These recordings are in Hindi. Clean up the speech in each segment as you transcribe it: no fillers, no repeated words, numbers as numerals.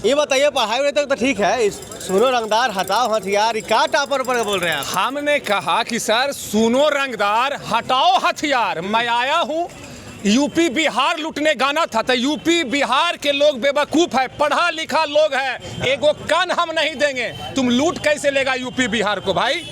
ये बताइए, पढ़ाई में तक तो ठीक है, सुनो रंगदार हटाओ हथियार, क्या टापर पर बोल रहे हैं आप? हमने कहा कि सर सुनो रंगदार हटाओ हथियार, मैं आया हूँ यूपी बिहार लूटने गाना था तो यूपी बिहार के लोग बेवकूफ़ है, पढ़ा लिखा लोग है, एगो कन हम नहीं देंगे, तुम लूट कैसे लेगा यूपी बिहार को भाई।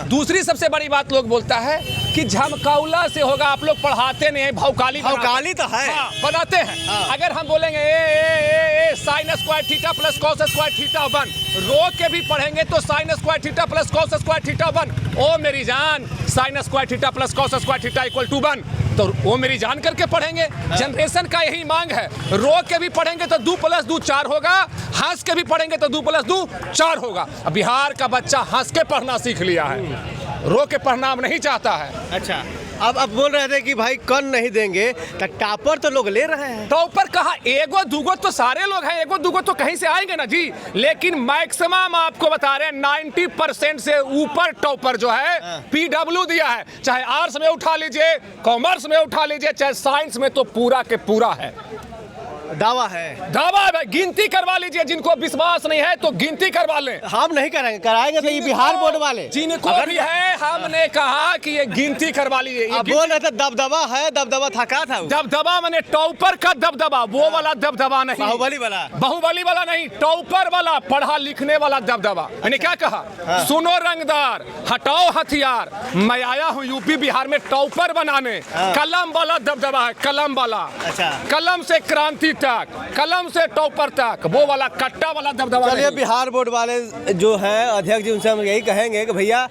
दूसरी सबसे बड़ी बात लोग बोलता है कि झमकौला से होगा, आप लोग पढ़ाते नहीं है, भौकाली तो है। बनाते हैं। अगर हम बोलेंगे a sine square theta plus cos square theta 1, रोक के भी पढ़ेंगे तो sine square theta plus cos square theta 1, ओ मेरी जान sine square theta plus cos square theta equal to 1, तो वो मेरी जान करके पढ़ेंगे। जनरेशन का यही मांग है, रोक के भी पढ़ेंगे तो 2 + 2 4 होगा, हंस के भी पढ़ेंगे तो 2 + 2 4 होगा। अब बिहार का बच्चा हंस के पढ़ना सीख लिया है, रो के पढ़ना अब नहीं चाहता है। अच्छा, अब बोल रहे थे कि भाई कन नहीं देंगे, तो टॉपर तो लोग ले रहे हैं। टॉपर कहा, एगो दूगो तो सारे लोग हैं, एगो दूगो तो कहीं से आएंगे ना जी, लेकिन मैक्सिमम आपको बता रहे हैं 90% से ऊपर टॉपर जो है PW दिया है, चाहे आर्ट्स में उठा लीजिए, कॉमर्स में उठा लीजिए, चाहे साइंस में, तो पूरा के पूरा है। दावा है, दावा है, गिनती करवा लीजिए, जिनको विश्वास नहीं है तो गिनती करवा लें। हम नहीं कराएंगे, कराएंगे तो ये बिहार बोर्ड वाले जिनको भी है, हमने कहा कि ये गिनती करवा लीजिए। अब बोल रहे थे दबदबा है, दबदबा था, क्या था? दबदबा मैंने टॉपर का दबदबा, वो वाला दबदबा नहीं, बाहुबली वाला नहीं, टॉपर वाला, पढ़ा लिखने वाला दबदबा। मैंने क्या कहा? सुनो रंगदार हटाओ हथियार, मैं आया हूँ यूपी बिहार में टॉपर बनाने, कलम वाला दबदबा है, कलम वाला। अच्छा, कलम से क्रांति तक, कलम से टॉपर तक, वो वाला कट्टा वाला दबदबा। चलिए, बिहार बोर्ड वाले जो है अध्यक्ष जी, उनसे हम यही कहेंगे कि भैया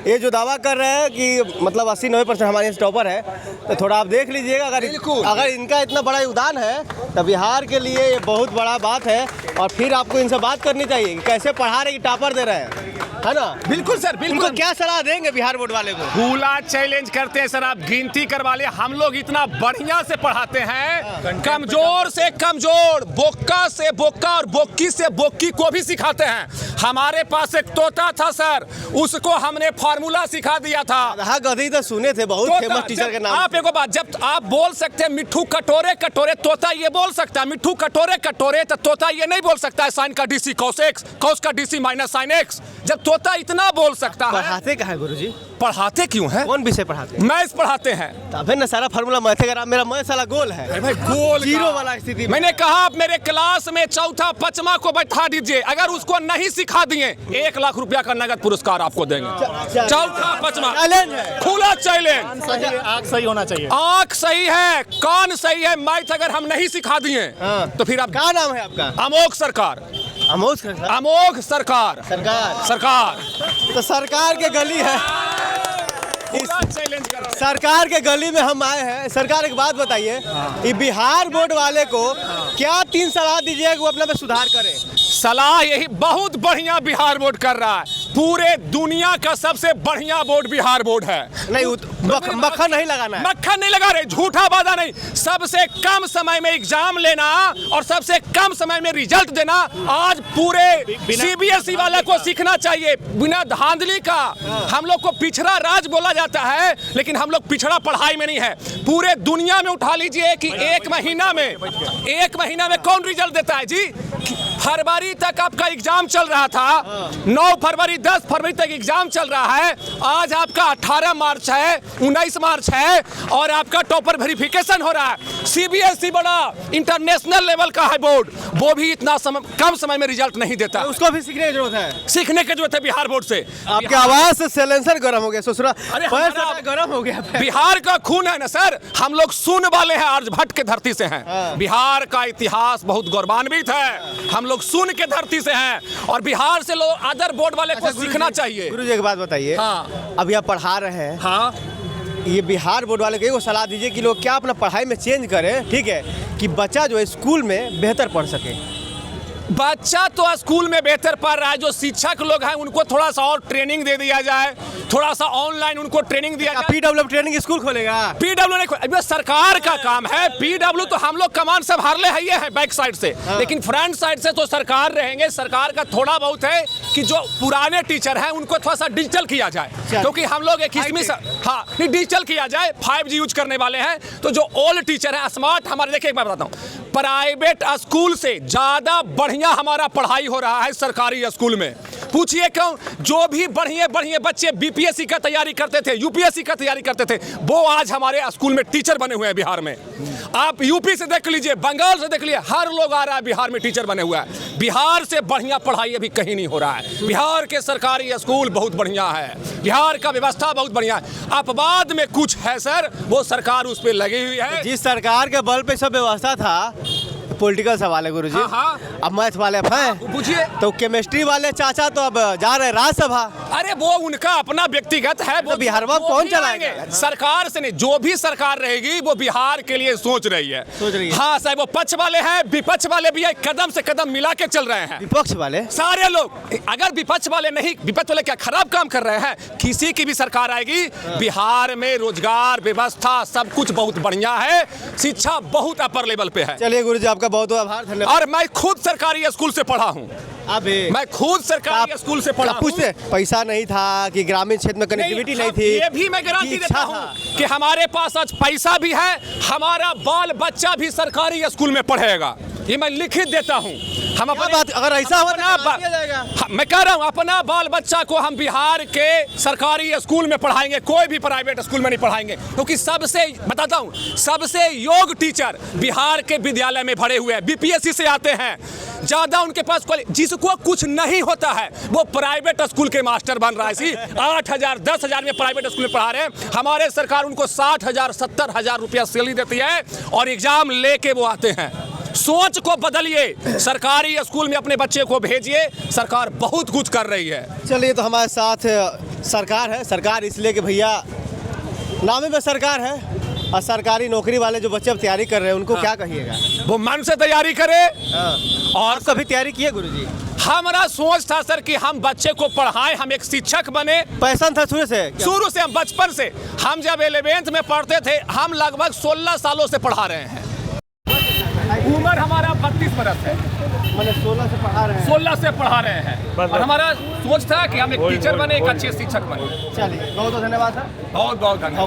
ये जो दावा कर रहे हैं कि मतलब 80-90% हमारे यहाँ टॉपर है, तो थोड़ा आप देख लीजिएगा, अगर इनका इतना बड़ा योगदान है तो बिहार के लिए ये बहुत बड़ा बात है, और फिर आपको इनसे बात करनी चाहिए कि कैसे पढ़ा रहे, टॉपर दे रहे हैं, है ना? बिल्कुल सर, बिल्कुल। उनको क्या सलाह देंगे बिहार बोर्ड वाले को? खुला चैलेंज करते हैं सर, आप गिनती करवा ले, हम लोग इतना बढ़िया से पढ़ाते हैं, कमजोर से कमजोर, बोक्का से बोक्का और बोक्की से बोक्की को भी सिखाते हैं। हमारे पास एक तोता था सर, उसको हमने फार्मूला सिखा दिया था। हाँ, गधी तो सुने थे, बहुत फेमस टीचर के नाम। आप एक बात, जब आप बोल सकते हैं मिट्ठू कटोरे कटोरे, तोता ये बोल सकता है मिट्ठू कटोरे कटोरे, तो तोता ये नहीं बोल सकता है साइन का DC cos x, cos का DC माइनस साइन x। जब तोता इतना बोल सकता है, पढ़ाते कहाँ है गुरुजी? पढ़ाते क्यों है? कौन विषय पढ़ाते हैं? मैथ्स पढ़ाते हैं। तभी ना सारा फार्मूला मैथ का, मेरा मैथ साला गोल है भाई, गोल जीरो वाला स्थिति। मैंने कहा आप मेरे क्लास में चौथा पांचवा को बैठा दीजिए, अगर उसको नहीं सिखा दिए 1 लाख रुपया का नगद पुरस्कार आपको देंगे। चौथा पांचवा चैलेंज है, खुला चैलेंज। आँख सही होना चाहिए, आँख सही है, कान सही है, मैथ अगर हम नहीं सिखा दिए तो फिर आप। क्या नाम है आपका? अमोघ सरकार। अमोघ सरकार। सरकार तो सरकार के गली है, चैलेंज कर। सरकार के गली में हम आए हैं। सरकार, एक बात बताइए, ये बिहार बोर्ड वाले को क्या 3 सलाह दीजिएगा वो अपने में सुधार करे? सलाह यही, बहुत बढ़िया बिहार बोर्ड कर रहा है, पूरे दुनिया का सबसे बढ़िया बोर्ड बिहार बोर्ड है। नहीं, मक्खन नहीं लगाना है, मक्खन नहीं लगा रहे, झूठा वादा नहीं, सबसे कम समय में एग्जाम लेना और सबसे कम समय में रिजल्ट देना आज पूरे CBSE वाले को सीखना चाहिए, बिना धांधली का। हम लोग को पिछड़ा राज बोला जाता है, लेकिन हम लोग पिछड़ा पढ़ाई में नहीं है। पूरे दुनिया में उठा लीजिए कि एक महीना में कौन रिजल्ट देता है जी? फरवरी तक आपका एग्जाम चल रहा था, 9 फरवरी 10 फरवरी तक एग्जाम चल रहा है, आज आपका 18 मार्च है, 19 मार्च है, और आपका टॉपर वेरिफिकेशन हो रहा है। CBSE बड़ा इंटरनेशनल लेवल का है बोर्ड, वो भी इतना कम समय में रिजल्ट नहीं देता। उसको भी सीखने की जरूरत है, सीखने की जरूरत है बिहार बोर्ड से। आपकी आवाज से साइलेंसर गर्म हो गया, ससुरा गर्म हो गया। बिहार का खून है ना सर, हम लोग सुन वाले हैं, आर्यभट्ट के धरती से हैं। बिहार का इतिहास बहुत गौरवान्वित है, हम लोग सुन के धरती से हैं, और बिहार से लोग अदर बोर्ड वाले को सीखना चाहिए। गुरुजी, एक बात बताइए, अभी आप पढ़ा रहे हैं, हाँ, ये बिहार बोर्ड वाले को सलाह दीजिए कि लोग क्या अपना पढ़ाई में चेंज करें, ठीक है, कि बच्चा जो है स्कूल में बेहतर पढ़ सके। बच्चा तो स्कूल में बेहतर पढ़ रहा है, जो शिक्षक लोग हैं उनको थोड़ा सा और ट्रेनिंग दे दिया जाए, थोड़ा सा ऑनलाइन उनको ट्रेनिंग दिया जाए। PW ट्रेनिंग स्कूल खोलेगा? PW नहीं खोलेगा, सरकार का काम है। PW तो हम लोग कमान संभालने है बैक साइड से, लेकिन फ्रंट साइड से तो सरकार रहेंगे। सरकार का थोड़ा बहुत है कि जो पुराने टीचर हैं उनको थोड़ा सा डिजिटल किया जाए, क्योंकि हम लोग 21वीं डिजिटल किया जाए, 5G यूज करने वाले हैं, तो जो ओल्ड टीचर है स्मार्ट, हमारे देखिए एक बात बताता हूँ, प्राइवेट स्कूल से ज्यादा बढ़िया हमारा पढ़ाई हो रहा है सरकारी स्कूल में। पूछिए क्यों? जो भी बढ़िया बढ़िया बच्चे बीपीएससी का तैयारी करते थे, यूपीएससी का तैयारी करते थे, वो आज हमारे स्कूल में टीचर बने हुए हैं बिहार में। आप यूपी से देख लीजिए, बंगाल से देख लीजिए, हर लोग आ रहा है बिहार में टीचर बने हुआ है। बिहार से बढ़िया पढ़ाई अभी कहीं नहीं हो रहा है। बिहार के सरकारी स्कूल बहुत बढ़िया है, बिहार का व्यवस्था बहुत बढ़िया है। अपवाद में कुछ है सर, वो सरकार उस पर लगी हुई है। जिस सरकार के बल पे सब व्यवस्था था, पॉलिटिकल सवाल है गुरुजी। हाँ। अब मैथ वाले अब हैं, पूछिए तो केमिस्ट्री वाले चाचा तो अब जा रहे हैं राज्यसभा। अरे वो उनका अपना व्यक्तिगत है, वो तो बिहार में कौन चलाएगा? सरकार से नहीं, जो भी सरकार रहेगी वो बिहार के लिए सोच रही है। हाँ साहब, वो पक्ष वाले हैं, विपक्ष वाले भी कदम से कदम मिला के चल रहे हैं। विपक्ष वाले सारे लोग, अगर विपक्ष वाले नहीं, विपक्ष वाले क्या खराब काम कर रहे हैं? किसी की भी सरकार आएगी, बिहार में रोजगार व्यवस्था सब कुछ बहुत बढ़िया है, शिक्षा बहुत अपर लेवल पे है। चलिए गुरुजी, आपका बहुत बहुत आभार, धन्यवाद। और मैं खुद सरकारी स्कूल से पढ़ा हूँ, मैं खुद सरकारी स्कूल से पढ़ा हूँ। पूछते पैसा नहीं था कि ग्रामीण क्षेत्र में कनेक्टिविटी नहीं थी? ये भी मैं गारंटी देता हूँ कि हमारे पास आज पैसा भी है, हमारा बाल बच्चा भी सरकारी स्कूल में पढ़ेगा, ये मैं लिखित देता हूँ। हम अपना बात, अगर ऐसा हो मैं कह रहा हूँ, अपना बाल बच्चा को हम बिहार के सरकारी स्कूल में पढ़ाएंगे, कोई भी प्राइवेट स्कूल में नहीं पढ़ाएंगे, क्योंकि सबसे बताता हूँ, सबसे योग्य टीचर बिहार के विद्यालय में भरे हुए हैं, बीपीएससी से आते हैं। ज्यादा उनके पास जिसको कुछ नहीं होता है वो प्राइवेट स्कूल के मास्टर बन रहा है। 8,000 10,000 में प्राइवेट स्कूल में पढ़ा रहे हैं। हमारे सरकार उनको 60,000 70,000 रुपया सैलरी देती है और एग्जाम लेके वो आते हैं। सोच को बदलिए, सरकारी स्कूल में अपने बच्चे को भेजिए, सरकार बहुत कुछ कर रही है। चलिए, तो हमारे साथ सरकार है। सरकार इसलिए कि भैया नामे में सरकार है, और सरकारी नौकरी वाले जो बच्चे अब तैयारी कर रहे हैं उनको क्या कहिएगा? वो मन से तैयारी करे। और कभी तैयारी किए गुरुजी? हमारा सोच था सर कि हम बच्चे को पढ़ाएं, हम एक शिक्षक बने। पैशन था शुरू से? शुरू से, हम बचपन से, हम जब 11th में पढ़ते थे, हम लगभग 16 सालों से पढ़ा रहे हैं। उम्र हमारा 32 बरस है, मैंने 16 से पढ़ा रहे हैं। 16 से पढ़ा रहे हैं, और हमारा सोच था कि हम एक टीचर बने, एक अच्छे शिक्षक बने। चलिए, बहुत बहुत धन्यवाद सर। बहुत बहुत धन्यवाद।